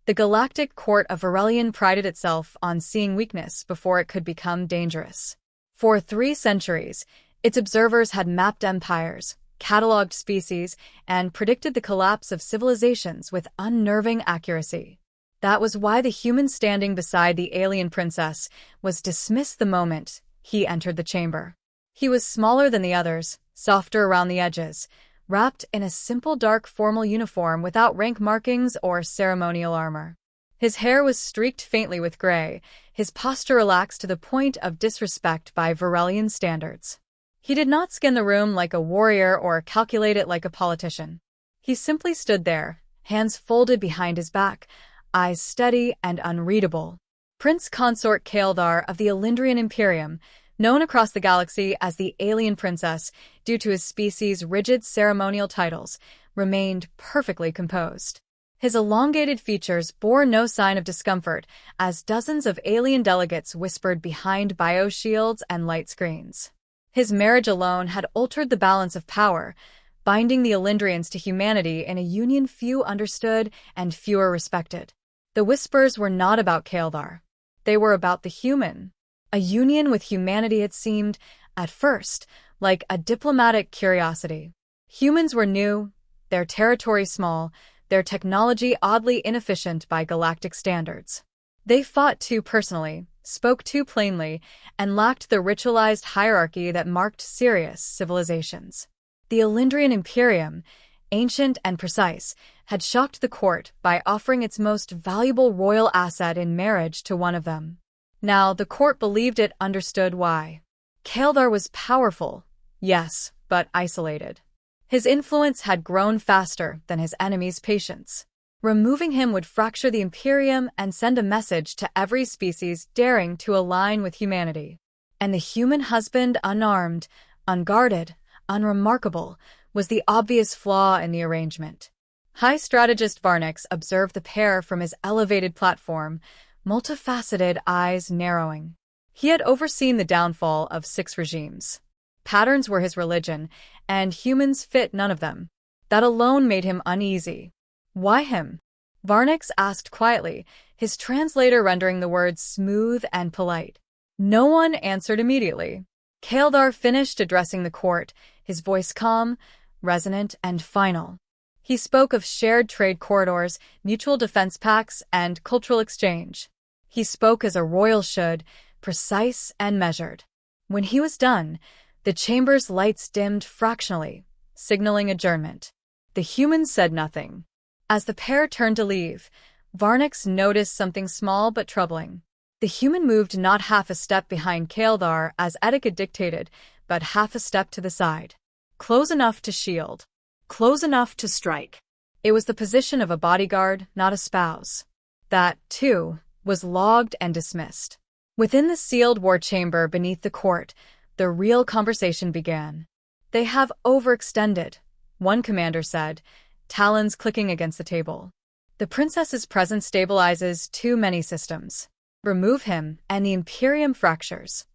The galactic court of Varelion prided itself on seeing weakness before it could become dangerous. For 3 centuries, its observers had mapped empires, catalogued species, and predicted the collapse of civilizations with unnerving accuracy. That was why the human standing beside the alien princess was dismissed the moment he entered the chamber. He was smaller than the others, softer around the edges, wrapped in a simple dark formal uniform without rank markings or ceremonial armor. His hair was streaked faintly with gray, his posture relaxed to the point of disrespect by Varelian standards. He did not scan the room like a warrior or calculate it like a politician. He simply stood there, hands folded behind his back, eyes steady and unreadable. Prince Consort Kaeldar of the Elindrian Imperium, known across the galaxy as the Alien Princess due to his species' rigid ceremonial titles, remained perfectly composed. His elongated features bore no sign of discomfort as dozens of alien delegates whispered behind bioshields and light screens. His marriage alone had altered the balance of power, binding the Elindrians to humanity in a union few understood and fewer respected. The whispers were not about Kaeldar. They were about the human. A union with humanity had seemed, at first, like a diplomatic curiosity. Humans were new, their territory small, their technology oddly inefficient by galactic standards. They fought too personally, spoke too plainly, and lacked the ritualized hierarchy that marked serious civilizations. The Elindrian Imperium, ancient and precise, had shocked the court by offering its most valuable royal asset in marriage to one of them. Now, the court believed it understood why. Kaeldar was powerful, yes, but isolated. His influence had grown faster than his enemies' patience. Removing him would fracture the Imperium and send a message to every species daring to align with humanity. And the human husband, unarmed, unguarded, unremarkable, was the obvious flaw in the arrangement. High strategist Varnix observed the pair from his elevated platform, multifaceted eyes narrowing. He had overseen the downfall of 6 regimes. Patterns were his religion, and humans fit none of them. That alone made him uneasy. Why him? Varnix asked quietly, his translator rendering the words smooth and polite. No one answered immediately. Kaeldar finished addressing the court, his voice calm, resonant, and final. He spoke of shared trade corridors, mutual defense pacts, and cultural exchange. He spoke as a royal should, precise and measured. When he was done, the chamber's lights dimmed fractionally, signaling adjournment. The humans said nothing. As the pair turned to leave, Varnix noticed something small but troubling. The human moved not half a step behind Kaeldar as etiquette dictated, but half a step to the side. Close enough to shield. Close enough to strike. It was the position of a bodyguard, not a spouse. That, too, was logged and dismissed. Within the sealed war chamber beneath the court, the real conversation began. They have overextended, one commander said, talons clicking against the table. The princess's presence stabilizes too many systems. Remove him, and the Imperium fractures.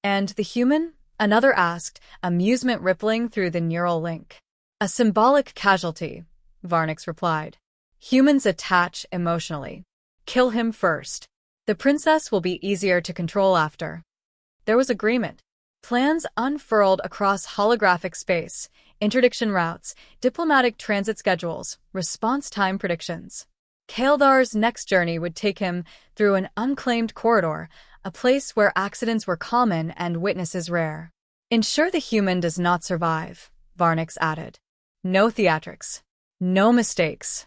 And the human? Another asked, amusement rippling through the neural link. A symbolic casualty, Varnix replied. Humans attach emotionally. Kill him first. The princess will be easier to control after. There was agreement. Plans unfurled across holographic space, interdiction routes, diplomatic transit schedules, response time predictions. Kaeldar's next journey would take him through an unclaimed corridor, a place where accidents were common and witnesses rare. Ensure the human does not survive, Varnix added. No theatrics. No mistakes.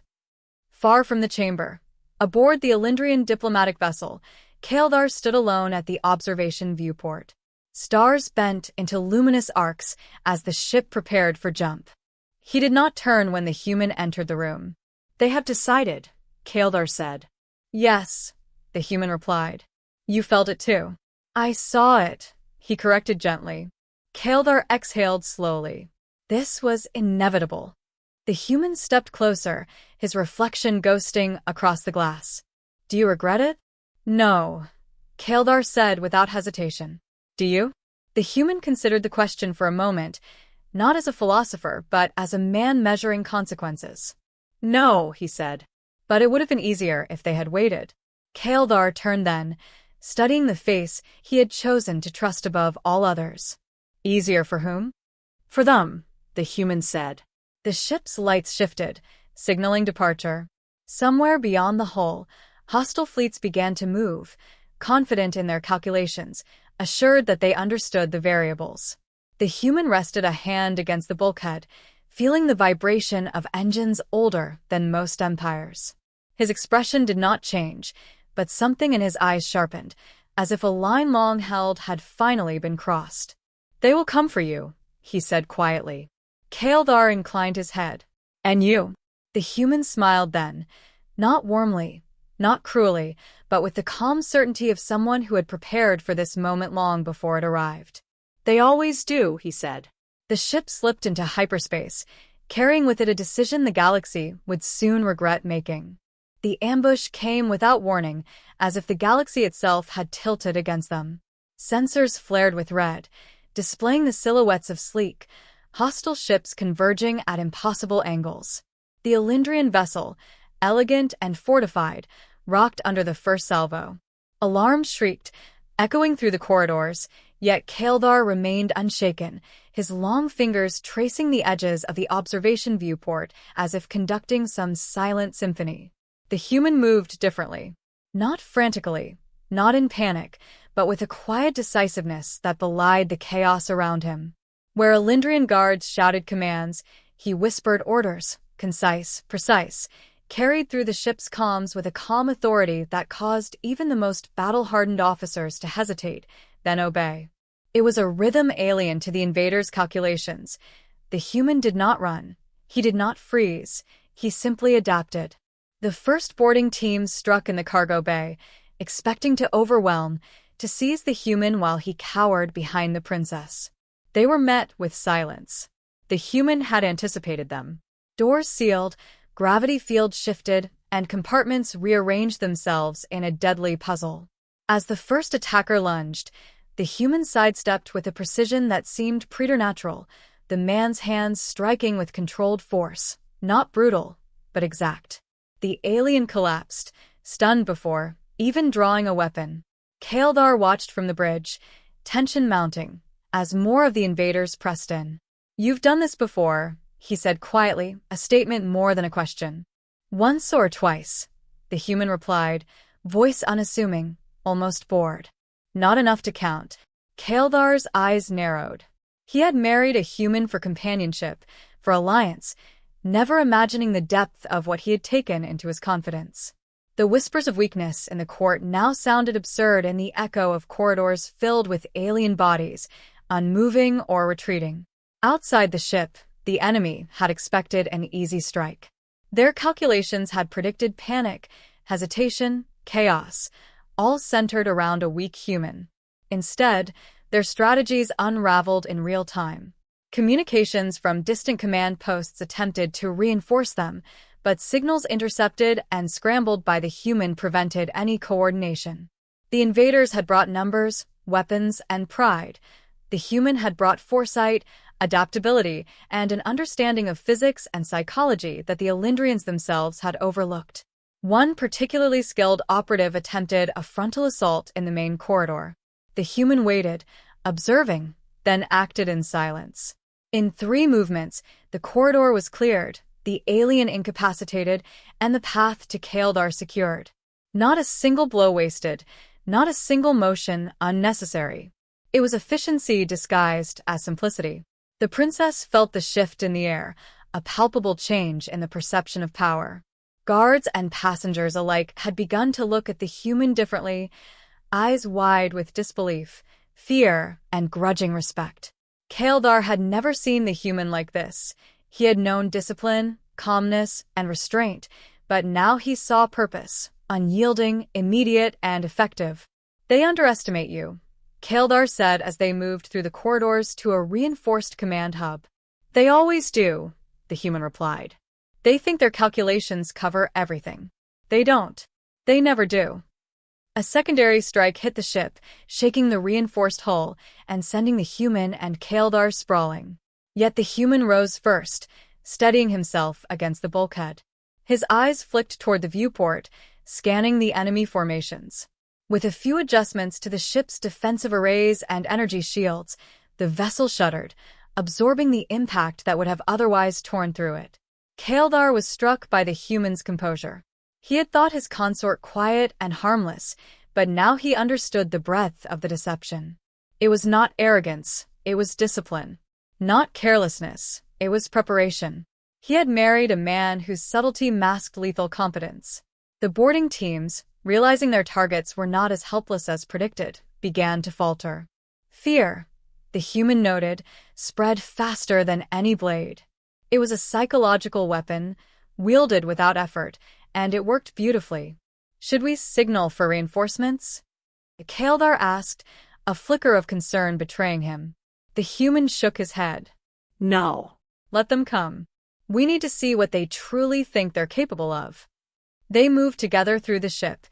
Far from the chamber, aboard the Elindrian diplomatic vessel, Kaeldar stood alone at the observation viewport. Stars bent into luminous arcs as the ship prepared for jump. He did not turn when the human entered the room. They have decided, Kaeldar said. Yes, the human replied. You felt it too. I saw it, he corrected gently. Kaeldar exhaled slowly. This was inevitable. The human stepped closer, his reflection ghosting across the glass. Do you regret it? No, Kaeldar said without hesitation. Do you? The human considered the question for a moment, not as a philosopher, but as a man measuring consequences. No, he said. But it would have been easier if they had waited. Kaeldar turned then, studying the face he had chosen to trust above all others. Easier for whom? For them, the human said. The ship's lights shifted, signaling departure. Somewhere beyond the hull, hostile fleets began to move, confident in their calculations, assured that they understood the variables. The human rested a hand against the bulkhead, feeling the vibration of engines older than most empires. His expression did not change, but something in his eyes sharpened, as if a line long held had finally been crossed. "They will come for you," he said quietly. Kaeldar inclined his head. "And you?" The human smiled then, not warmly, not cruelly, but with the calm certainty of someone who had prepared for this moment long before it arrived. "They always do," he said. The ship slipped into hyperspace, carrying with it a decision the galaxy would soon regret making. The ambush came without warning, as if the galaxy itself had tilted against them. Sensors flared with red, displaying the silhouettes of sleek, hostile ships converging at impossible angles. The Elendrian vessel, elegant and fortified, rocked under the first salvo. Alarms shrieked, echoing through the corridors, yet Kaeldar remained unshaken, his long fingers tracing the edges of the observation viewport as if conducting some silent symphony. The human moved differently. Not frantically, not in panic, but with a quiet decisiveness that belied the chaos around him. Where Elendrian guards shouted commands, he whispered orders, concise, precise, carried through the ship's comms with a calm authority that caused even the most battle-hardened officers to hesitate, then obey. It was a rhythm alien to the invaders' calculations. The human did not run. He did not freeze. He simply adapted. The first boarding teams struck in the cargo bay, expecting to overwhelm, to seize the human while he cowered behind the princess. They were met with silence. The human had anticipated them. Doors sealed, gravity fields shifted, and compartments rearranged themselves in a deadly puzzle. As the first attacker lunged, the human sidestepped with a precision that seemed preternatural, the man's hands striking with controlled force, not brutal, but exact. The alien collapsed, stunned before even drawing a weapon. Kaeldar watched from the bridge, tension mounting, as more of the invaders pressed in. "You've done this before," he said quietly, a statement more than a question. "Once or twice," the human replied, voice unassuming, almost bored. "Not enough to count." Kaeldar's eyes narrowed. He had married a human for companionship, for alliance, never imagining the depth of what he had taken into his confidence. The whispers of weakness in the court now sounded absurd in the echo of corridors filled with alien bodies, unmoving or retreating. Outside the ship, the enemy had expected an easy strike. Their calculations had predicted panic, hesitation, chaos, all centered around a weak human. Instead, their strategies unraveled in real time. Communications from distant command posts attempted to reinforce them, but signals intercepted and scrambled by the human prevented any coordination. The invaders had brought numbers, weapons, and pride. The human had brought foresight, adaptability, and an understanding of physics and psychology that the Elendrians themselves had overlooked. One particularly skilled operative attempted a frontal assault in the main corridor. The human waited, observing, then acted in silence. In 3 movements, the corridor was cleared, the alien incapacitated, and the path to Kaeldar secured. Not a single blow wasted, not a single motion unnecessary. It was efficiency disguised as simplicity. The princess felt the shift in the air, a palpable change in the perception of power. Guards and passengers alike had begun to look at the human differently, eyes wide with disbelief, fear, and grudging respect. Kaeldar had never seen the human like this. He had known discipline, calmness, and restraint, but now he saw purpose, unyielding, immediate, and effective. "They underestimate you," Kaeldar said as they moved through the corridors to a reinforced command hub. "They always do," the human replied. "They think their calculations cover everything. They don't. They never do." A secondary strike hit the ship, shaking the reinforced hull and sending the human and Kaeldar sprawling. Yet the human rose first, steadying himself against the bulkhead. His eyes flicked toward the viewport, scanning the enemy formations. With a few adjustments to the ship's defensive arrays and energy shields, the vessel shuddered, absorbing the impact that would have otherwise torn through it. Kaeldar was struck by the human's composure. He had thought his consort quiet and harmless, but now he understood the breadth of the deception. It was not arrogance, it was discipline. Not carelessness, it was preparation. He had married a man whose subtlety masked lethal competence. The boarding teams, realizing their targets were not as helpless as predicted, began to falter. Fear, the human noted, spread faster than any blade. It was a psychological weapon, wielded without effort, and it worked beautifully. Should we signal for reinforcements? Kaeldar asked, a flicker of concern betraying him. The human shook his head. No. Let them come. We need to see what they truly think they're capable of. They moved together through the ship,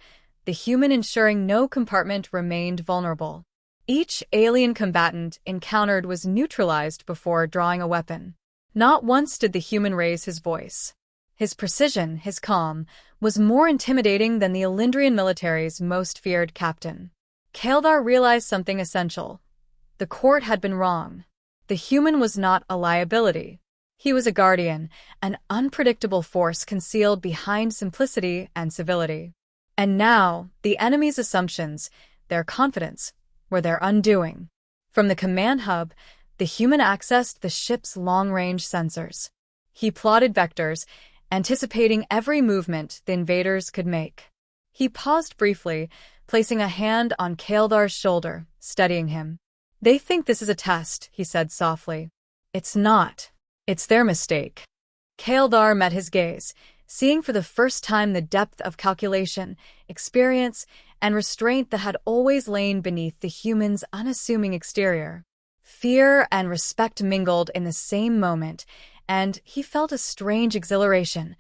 the human ensuring no compartment remained vulnerable. Each alien combatant encountered was neutralized before drawing a weapon. Not once did the human raise his voice. His precision, his calm, was more intimidating than the Elindrian military's most feared captain. Kaeldar realized something essential. The court had been wrong. The human was not a liability. He was a guardian, an unpredictable force concealed behind simplicity and civility. And now, the enemy's assumptions, their confidence, were their undoing. From the command hub, the human accessed the ship's long-range sensors. He plotted vectors, anticipating every movement the invaders could make. He paused briefly, placing a hand on Kaeldar's shoulder, steadying him. They think this is a test, he said softly. It's not. It's their mistake. Kaeldar met his gaze, seeing for the first time the depth of calculation, experience, and restraint that had always lain beneath the human's unassuming exterior. Fear and respect mingled in the same moment, and he felt a strange exhilaration,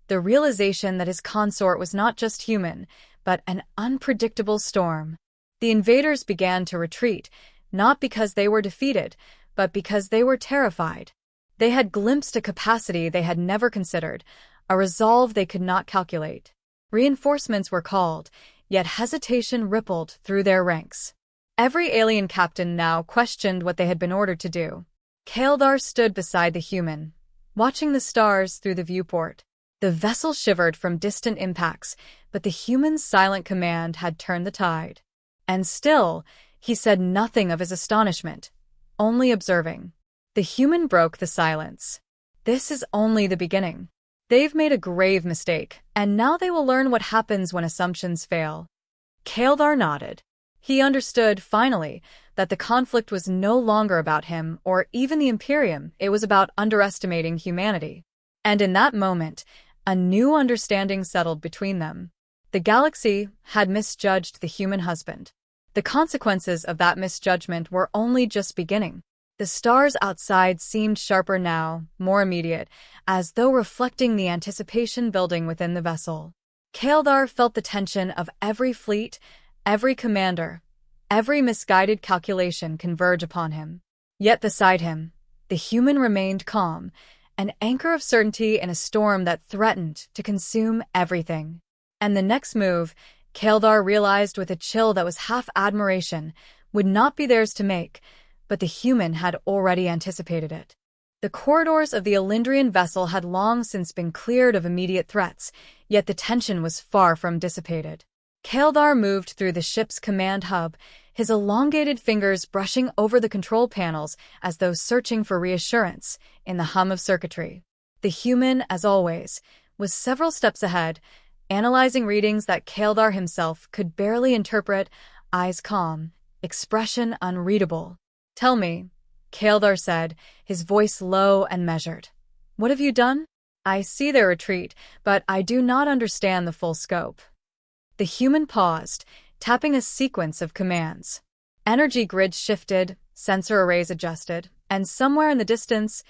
the realization that his consort was not just human, but an unpredictable storm. The invaders began to retreat, not because they were defeated, but because they were terrified. They had glimpsed a capacity they had never considered, a resolve they could not calculate. Reinforcements were called, yet hesitation rippled through their ranks. Every alien captain now questioned what they had been ordered to do. Kaeldar stood beside the human, watching the stars through the viewport. The vessel shivered from distant impacts, but the human's silent command had turned the tide. And still, he said nothing of his astonishment, only observing. The human broke the silence. This is only the beginning. They've made a grave mistake, and now they will learn what happens when assumptions fail. Kaeldar nodded. He understood, finally, that the conflict was no longer about him or even the Imperium, it was about underestimating humanity. And in that moment, a new understanding settled between them. The galaxy had misjudged the human husband. The consequences of that misjudgment were only just beginning. The stars outside seemed sharper now, more immediate, as though reflecting the anticipation building within the vessel. Kaeldar felt the tension of every fleet, every commander, every misguided calculation converge upon him. Yet beside him, the human remained calm, an anchor of certainty in a storm that threatened to consume everything. And the next move, Kaeldar realized with a chill that was half admiration, would not be theirs to make, but the human had already anticipated it. The corridors of the Elindrian vessel had long since been cleared of immediate threats, yet the tension was far from dissipated. Kaeldar moved through the ship's command hub, his elongated fingers brushing over the control panels as though searching for reassurance in the hum of circuitry. The human, as always, was several steps ahead, analyzing readings that Kaeldar himself could barely interpret, eyes calm, expression unreadable. Tell me, Kaeldar said, his voice low and measured. What have you done? I see their retreat, but I do not understand the full scope. The human paused, tapping a sequence of commands. Energy grids shifted, sensor arrays adjusted, and somewhere in the distance,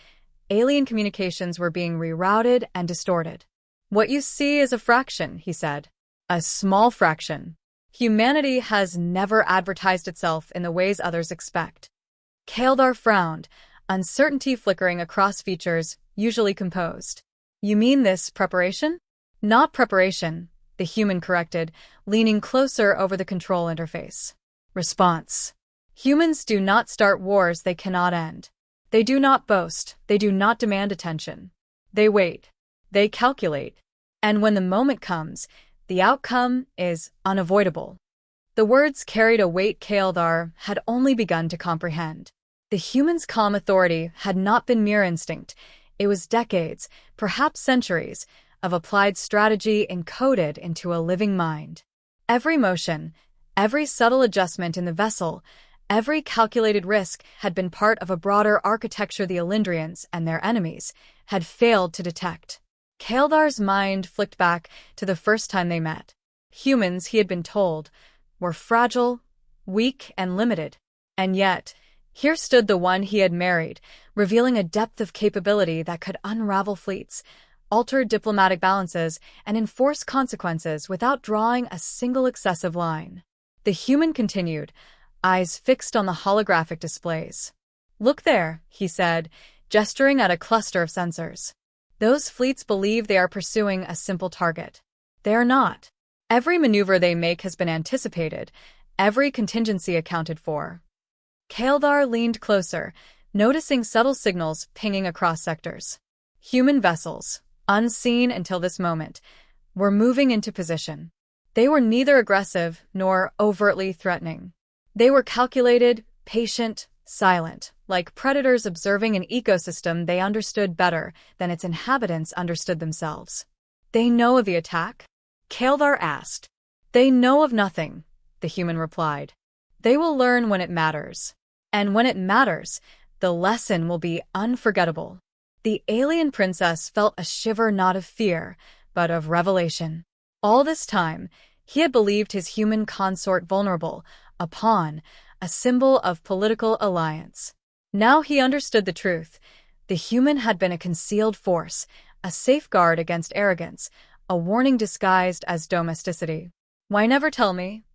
alien communications were being rerouted and distorted. What you see is a fraction, he said. A small fraction. Humanity has never advertised itself in the ways others expect. Kaeldar frowned, uncertainty flickering across features, usually composed. You mean this preparation? Not preparation, the human corrected, leaning closer over the control interface. Response. Humans do not start wars they cannot end. They do not boast, they do not demand attention. They wait. They calculate. And when the moment comes, the outcome is unavoidable. The words carried a weight Kaeldar had only begun to comprehend. The human's calm authority had not been mere instinct. It was decades, perhaps centuries, of applied strategy encoded into a living mind. Every motion, every subtle adjustment in the vessel, every calculated risk had been part of a broader architecture the Elendrians and their enemies had failed to detect. Kaeldar's mind flicked back to the first time they met. Humans, he had been told, were fragile, weak, and limited. And yet, here stood the one he had married, revealing a depth of capability that could unravel fleets, alter diplomatic balances, and enforce consequences without drawing a single excessive line. The human continued, eyes fixed on the holographic displays. "Look there," he said, gesturing at a cluster of sensors. "Those fleets believe they are pursuing a simple target. They are not. Every maneuver they make has been anticipated, every contingency accounted for." Kaeldar leaned closer, noticing subtle signals pinging across sectors. Human vessels, unseen until this moment, were moving into position. They were neither aggressive nor overtly threatening. They were calculated, patient, silent, like predators observing an ecosystem they understood better than its inhabitants understood themselves. "They know of the attack?" Kaeldar asked. "They know of nothing," the human replied. "They will learn when it matters. And when it matters, the lesson will be unforgettable." The alien princess felt a shiver not of fear, but of revelation. All this time, he had believed his human consort vulnerable, a pawn, a symbol of political alliance. Now he understood the truth. The human had been a concealed force, a safeguard against arrogance, a warning disguised as domesticity. "Why never tell me?"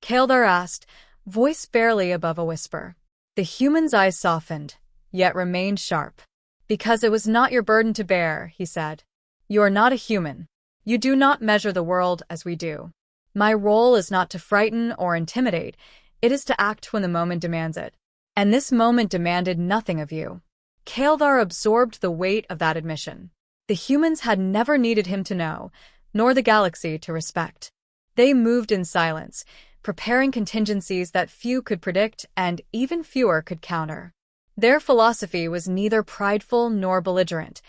Kaeldar asked, voice barely above a whisper. The human's eyes softened, yet remained sharp. "Because it was not your burden to bear," he said. "You are not a human. You do not measure the world as we do. My role is not to frighten or intimidate, it is to act when the moment demands it. And this moment demanded nothing of you." Kaeldar absorbed the weight of that admission. The humans had never needed him to know, nor the galaxy to respect. They moved in silence, preparing contingencies that few could predict and even fewer could counter. Their philosophy was neither prideful nor belligerent.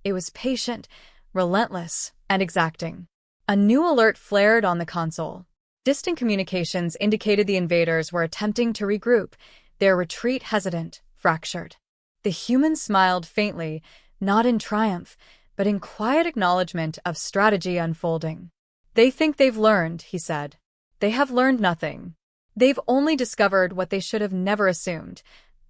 It was patient, relentless, and exacting. A new alert flared on the console. Distant communications indicated the invaders were attempting to regroup, their retreat hesitant, fractured. The human smiled faintly, not in triumph, but in quiet acknowledgement of strategy unfolding. "They think they've learned," he said. "They have learned nothing. They've only discovered what they should have never assumed,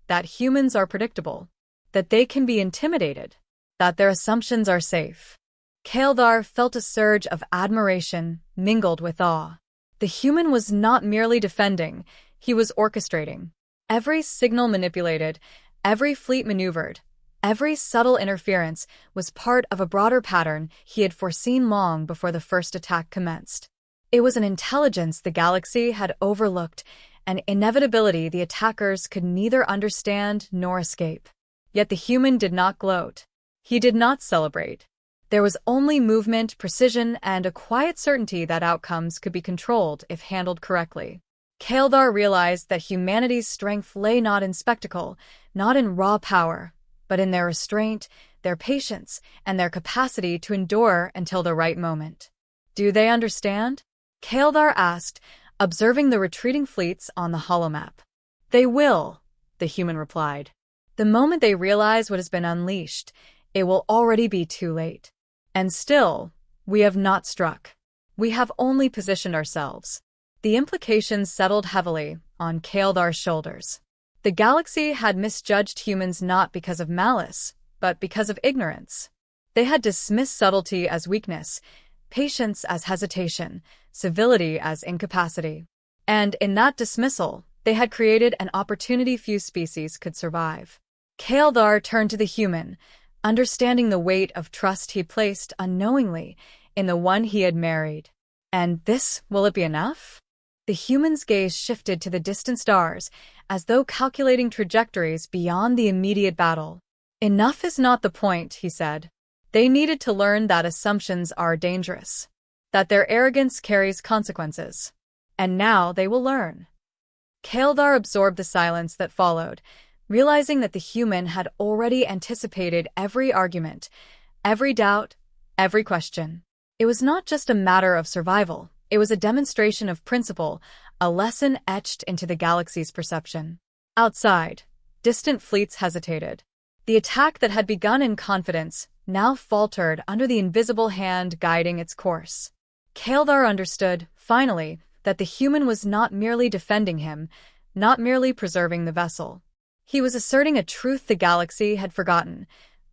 that humans are predictable, that they can be intimidated, that their assumptions are safe." Kaeldar felt a surge of admiration mingled with awe. The human was not merely defending, he was orchestrating. Every signal manipulated, every fleet maneuvered, every subtle interference was part of a broader pattern he had foreseen long before the first attack commenced. It was an intelligence the galaxy had overlooked, an inevitability the attackers could neither understand nor escape. Yet the human did not gloat. He did not celebrate. There was only movement, precision, and a quiet certainty that outcomes could be controlled if handled correctly. Kaeldar realized that humanity's strength lay not in spectacle, not in raw power, but in their restraint, their patience, and their capacity to endure until the right moment. "Do they understand?" Kaeldar asked, observing the retreating fleets on the holomap. "They will," the human replied. "The moment they realize what has been unleashed, it will already be too late. And still, we have not struck. We have only positioned ourselves." The implications settled heavily on Kaeldar's shoulders. The galaxy had misjudged humans not because of malice, but because of ignorance. They had dismissed subtlety as weakness, patience as hesitation, civility as incapacity. And in that dismissal, they had created an opportunity few species could survive. Kaeldar turned to the human, understanding the weight of trust he placed unknowingly in the one he had married. And this, will it be enough? The human's gaze shifted to the distant stars, as though calculating trajectories beyond the immediate battle. Enough is not the point, he said. They needed to learn that assumptions are dangerous, that their arrogance carries consequences. And now they will learn. Kaeldar absorbed the silence that followed, realizing that the human had already anticipated every argument, every doubt, every question. It was not just a matter of survival, it was a demonstration of principle, a lesson etched into the galaxy's perception. Outside, distant fleets hesitated. The attack that had begun in confidence now faltered under the invisible hand guiding its course. Kaeldar understood, finally, that the human was not merely defending him, not merely preserving the vessel. He was asserting a truth the galaxy had forgotten,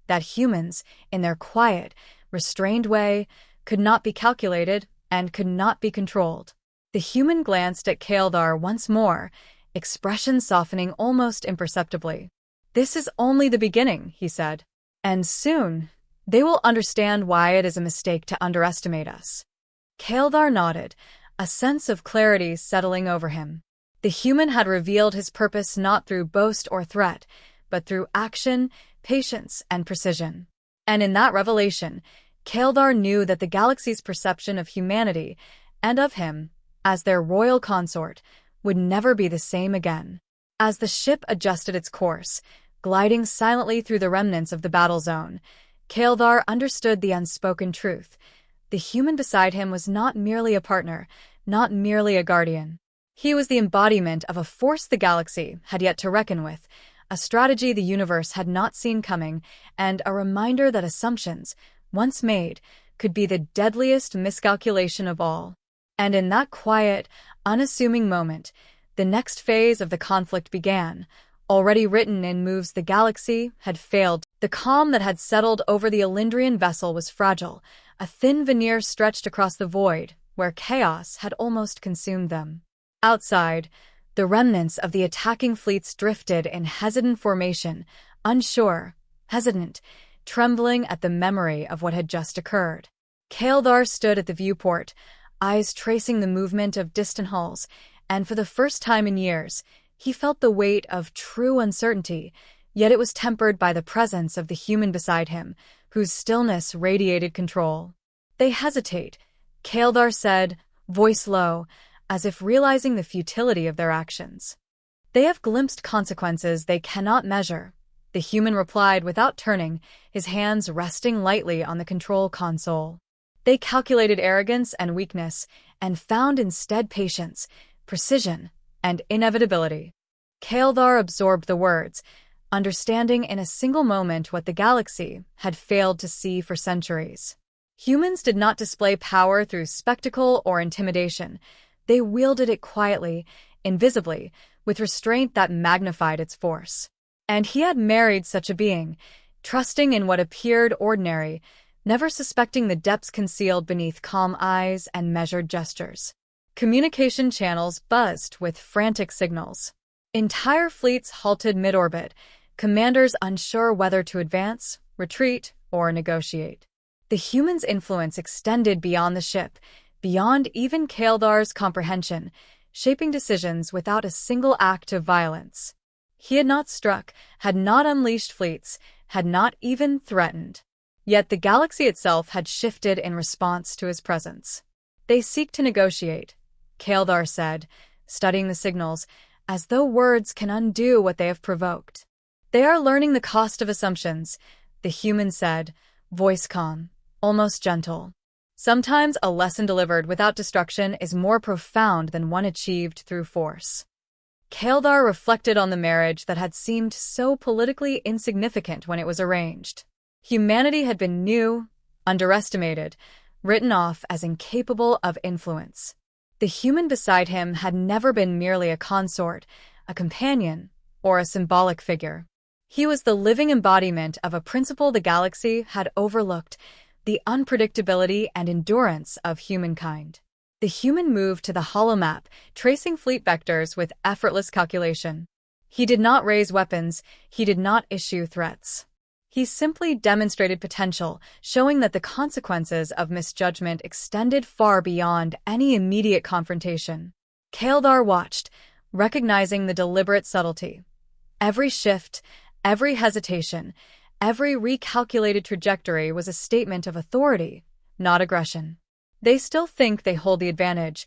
that humans, in their quiet, restrained way, could not be calculated and could not be controlled. The human glanced at Kaeldar once more, expression softening almost imperceptibly. "This is only the beginning," he said. "And soon, they will understand why it is a mistake to underestimate us." Kaeldar nodded, a sense of clarity settling over him. The human had revealed his purpose not through boast or threat, but through action, patience, and precision. And in that revelation, Kaeldar knew that the galaxy's perception of humanity, and of him, as their royal consort, would never be the same again. As the ship adjusted its course, gliding silently through the remnants of the battle zone, Kaeldar understood the unspoken truth. The human beside him was not merely a partner, not merely a guardian. He was the embodiment of a force the galaxy had yet to reckon with, a strategy the universe had not seen coming, and a reminder that assumptions, once made, could be the deadliest miscalculation of all. And in that quiet, unassuming moment, the next phase of the conflict began. Already written in moves the galaxy had failed. The calm that had settled over the Elindrian vessel was fragile, a thin veneer stretched across the void, where chaos had almost consumed them. Outside, the remnants of the attacking fleets drifted in hesitant formation, unsure, hesitant, trembling at the memory of what had just occurred. Kaeldar stood at the viewport, eyes tracing the movement of distant hulls, and for the first time in years, he felt the weight of true uncertainty, yet it was tempered by the presence of the human beside him, whose stillness radiated control. "They hesitate," Kaeldar said, voice low, as if realizing the futility of their actions. "They have glimpsed consequences they cannot measure," the human replied without turning, his hands resting lightly on the control console. "They calculated arrogance and weakness, and found instead patience, precision, and inevitability." Kaeldar absorbed the words, understanding in a single moment what the galaxy had failed to see for centuries. Humans did not display power through spectacle or intimidation. They wielded it quietly, invisibly, with restraint that magnified its force. And he had married such a being, trusting in what appeared ordinary, never suspecting the depths concealed beneath calm eyes and measured gestures. Communication channels buzzed with frantic signals. Entire fleets halted mid-orbit, commanders unsure whether to advance, retreat, or negotiate. The human's influence extended beyond the ship, beyond even Kaeldar's comprehension, shaping decisions without a single act of violence. He had not struck, had not unleashed fleets, had not even threatened. Yet the galaxy itself had shifted in response to his presence. "They seek to negotiate," Kaeldar said, studying the signals, as though words can undo what they have provoked. "They are learning the cost of assumptions," the human said, voice calm, almost gentle. "Sometimes a lesson delivered without destruction is more profound than one achieved through force." Kaeldar reflected on the marriage that had seemed so politically insignificant when it was arranged. Humanity had been new, underestimated, written off as incapable of influence. The human beside him had never been merely a consort, a companion, or a symbolic figure. He was the living embodiment of a principle the galaxy had overlooked, the unpredictability and endurance of humankind. The human moved to the holomap, tracing fleet vectors with effortless calculation. He did not raise weapons, he did not issue threats. He simply demonstrated potential, showing that the consequences of misjudgment extended far beyond any immediate confrontation. Kildar watched, recognizing the deliberate subtlety. Every shift, every hesitation, every recalculated trajectory was a statement of authority, not aggression. They still think they hold the advantage,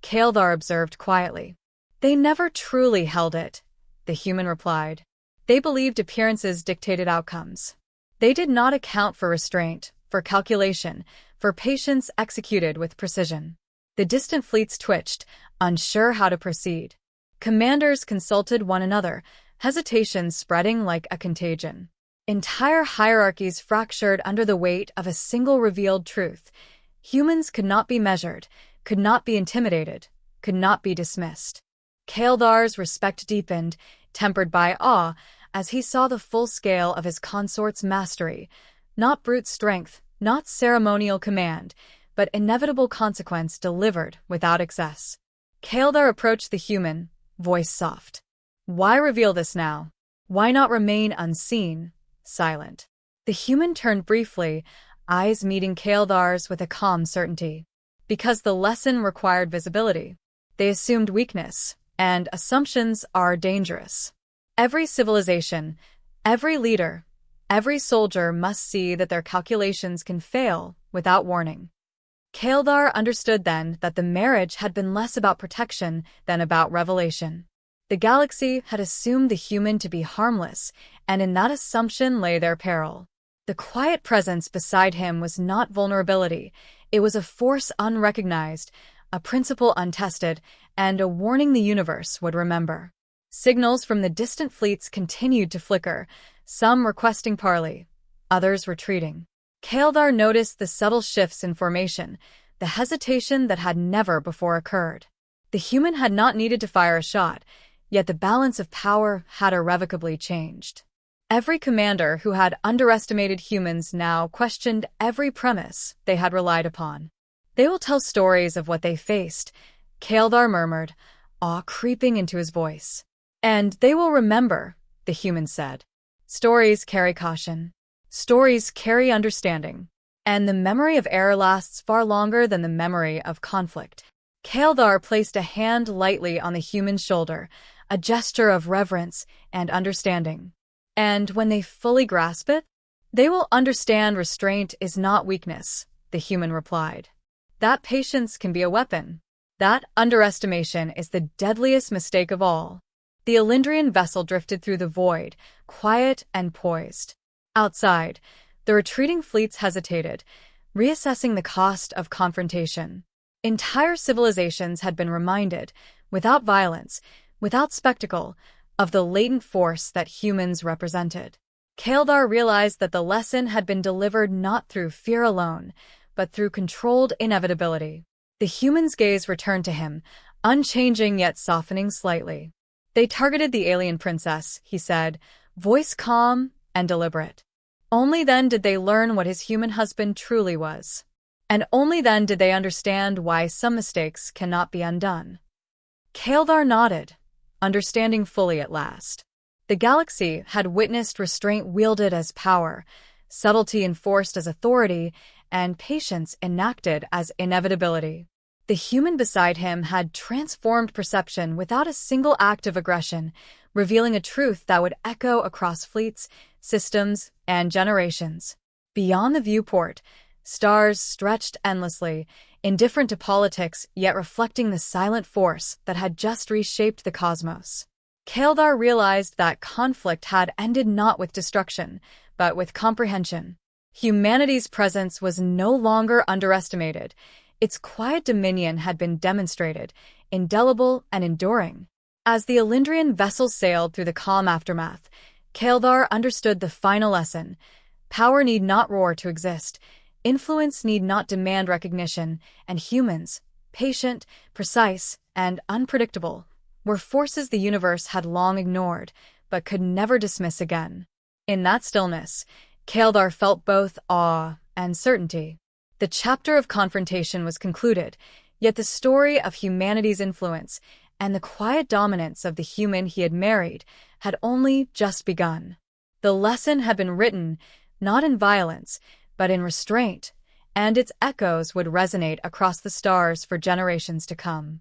Kildar observed quietly. They never truly held it, the human replied. They believed appearances dictated outcomes. They did not account for restraint, for calculation, for patience executed with precision. The distant fleets twitched, unsure how to proceed. Commanders consulted one another, hesitation spreading like a contagion. Entire hierarchies fractured under the weight of a single revealed truth. Humans could not be measured, could not be intimidated, could not be dismissed. Kildar's respect deepened, tempered by awe, as he saw the full scale of his consort's mastery. Not brute strength, not ceremonial command, but inevitable consequence delivered without excess. Kildar approached the human, voice soft. Why reveal this now? Why not remain unseen, silent? The human turned briefly, eyes meeting Kildar's with a calm certainty. Because the lesson required visibility. They assumed weakness, and assumptions are dangerous. Every civilization, every leader, every soldier must see that their calculations can fail without warning. Kildar understood then that the marriage had been less about protection than about revelation. The galaxy had assumed the human to be harmless, and in that assumption lay their peril. The quiet presence beside him was not vulnerability, it was a force unrecognized, a principle untested, and a warning the universe would remember. Signals from the distant fleets continued to flicker, some requesting parley, others retreating. Kildar noticed the subtle shifts in formation, the hesitation that had never before occurred. The human had not needed to fire a shot, yet the balance of power had irrevocably changed. Every commander who had underestimated humans now questioned every premise they had relied upon. They will tell stories of what they faced, Kildar murmured, awe creeping into his voice. And they will remember, the human said. Stories carry caution. Stories carry understanding. And the memory of error lasts far longer than the memory of conflict. Kildar placed a hand lightly on the human's shoulder, a gesture of reverence and understanding. And when they fully grasp it, they will understand restraint is not weakness, the human replied. That patience can be a weapon. That underestimation is the deadliest mistake of all. The Elendrian vessel drifted through the void, quiet and poised. Outside, the retreating fleets hesitated, reassessing the cost of confrontation. Entire civilizations had been reminded, without violence, without spectacle, of the latent force that humans represented. Kildar realized that the lesson had been delivered not through fear alone, but through controlled inevitability. The human's gaze returned to him, unchanging yet softening slightly. They targeted the alien princess, he said, voice calm and deliberate. Only then did they learn what his human husband truly was. And only then did they understand why some mistakes cannot be undone. Kildar nodded, understanding fully at last. The galaxy had witnessed restraint wielded as power, subtlety enforced as authority, and patience enacted as inevitability. The human beside him had transformed perception without a single act of aggression, revealing a truth that would echo across fleets, systems, and generations. Beyond the viewport, stars stretched endlessly, indifferent to politics yet reflecting the silent force that had just reshaped the cosmos. Kildar realized that conflict had ended not with destruction, but with comprehension. Humanity's presence was no longer underestimated. Its quiet dominion had been demonstrated, indelible and enduring. As the Elendrian vessel sailed through the calm aftermath, Kildar understood the final lesson. Power need not roar to exist. Influence need not demand recognition, and humans, patient, precise, and unpredictable, were forces the universe had long ignored, but could never dismiss again. In that stillness, Kildar felt both awe and certainty. The chapter of confrontation was concluded, yet the story of humanity's influence and the quiet dominance of the human he had married had only just begun. The lesson had been written, not in violence, but in restraint, and its echoes would resonate across the stars for generations to come.